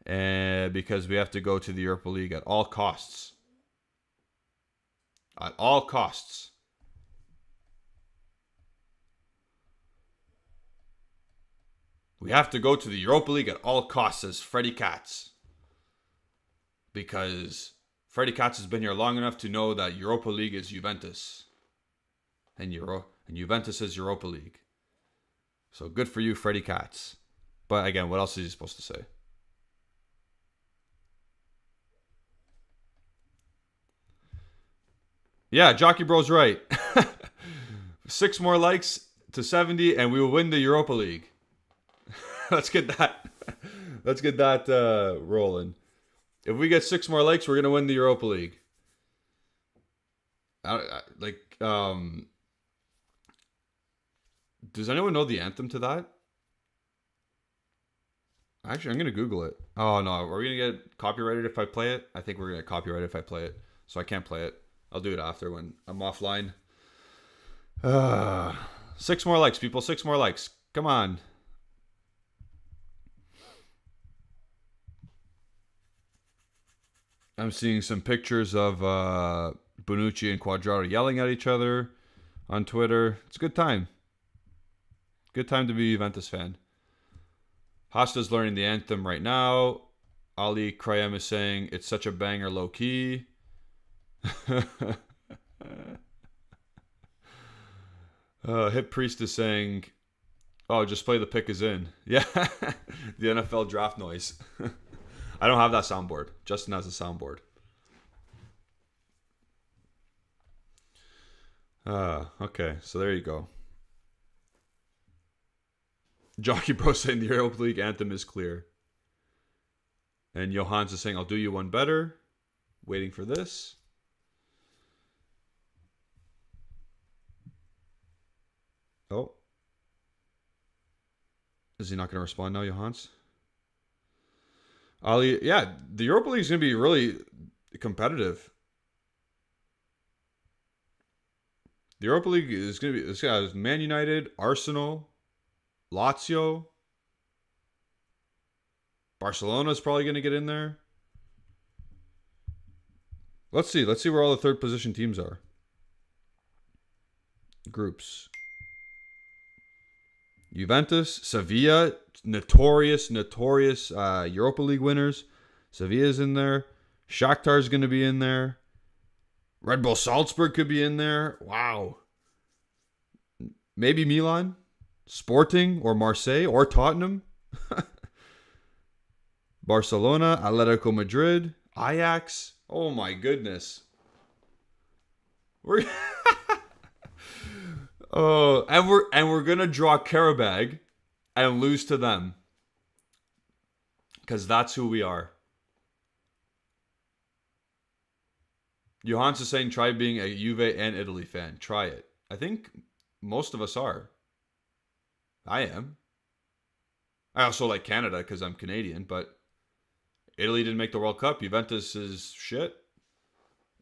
because we have to go to the Europa League at all costs. At all costs. We have to go to the Europa League at all costs, says Freddie Katz. Because Freddie Katz has been here long enough to know that Europa League is Juventus. And Juventus is Europa League. So good for you, Freddie Katz. But again, what else is he supposed to say? Yeah, Jockey Bro's right. 6 more likes to 70 and we will win the Europa League. Let's get that rolling. If we get 6 more likes, we're going to win the Europa League. Does anyone know the anthem to that? Actually, I'm going to Google it. Oh, no. Are we going to get copyrighted if I play it? I think we're going to get copyrighted if I play it. So I can't play it. I'll do it after when I'm offline. 6 more likes, people. 6 more likes. Come on. I'm seeing some pictures of Bonucci and Cuadrado yelling at each other on Twitter. It's a good time. Good time to be a Juventus fan. Hasta's learning the anthem right now. Ali Krayem is saying it's such a banger low key. Hip Priest is saying, oh, just play the pick is in. Yeah, the NFL draft noise. I don't have that soundboard. Justin has a soundboard. Okay, so there you go. Jockey Bro saying the Europa League anthem is clear. And Johans is saying, I'll do you one better. Waiting for this. Oh. Is he not going to respond now, Johans? Ali, yeah, the Europa League is going to be really competitive. The Europa League is going to be, this guy Man United, Arsenal, Lazio. Barcelona is probably going to get in there. Let's see where all the third position teams are. Groups. Juventus, Sevilla, notorious Europa League winners. Sevilla's in there. Shakhtar's going to be in there. Red Bull Salzburg could be in there. Wow. Maybe Milan, Sporting, or Marseille, or Tottenham. Barcelona, Atletico Madrid, Ajax. Oh my goodness. We're oh, and we're gonna draw Karabag and lose to them. Because that's who we are. Johans is saying try being a Juve and Italy fan. Try it. I think most of us are. I am. I also like Canada because I'm Canadian, but Italy didn't make the World Cup. Juventus is shit.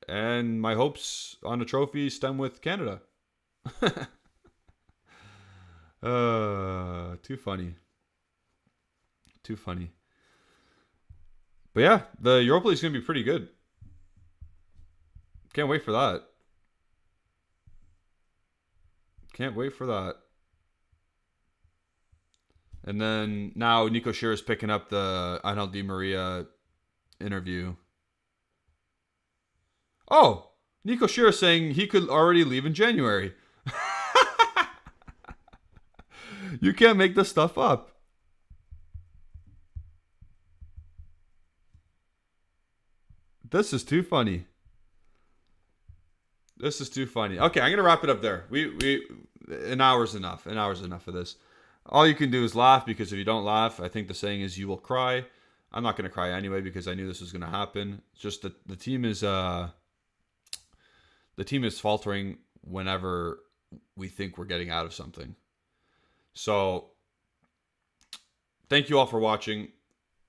And my hopes on a trophy stem with Canada. Too funny. Too funny. But yeah, the Europa League is going to be pretty good. Can't wait for that. Can't wait for that. And then now Nico Shearer's picking up the Angel Di Maria interview. Oh, Nico Shearer saying he could already leave in January. You can't make this stuff up. This is too funny. This is too funny. Okay, I'm gonna wrap it up there. We an hour's enough. An hour's enough of this. All you can do is laugh, because if you don't laugh, I think the saying is you will cry. I'm not gonna cry anyway because I knew this was gonna happen. It's just that the team is faltering whenever we think we're getting out of something. So thank you all for watching.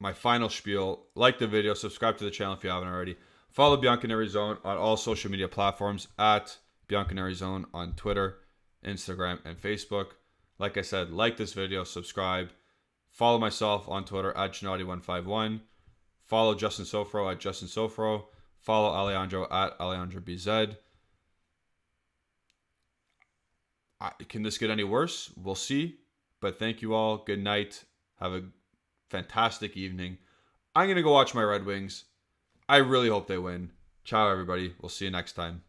My final spiel. Like the video, subscribe to the channel if you haven't already. Follow Bianconeri Zone on all social media platforms at Bianconeri Zone on Twitter, Instagram, and Facebook. Like I said, like this video, subscribe. Follow myself on Twitter at Gennady151. Follow Justin Sofro at Justin Sofro. Follow Alejandro at AlejandroBZ. Can this get any worse? We'll see. But thank you all. Good night. Have a fantastic evening. I'm going to go watch my Red Wings. I really hope they win. Ciao, everybody. We'll see you next time.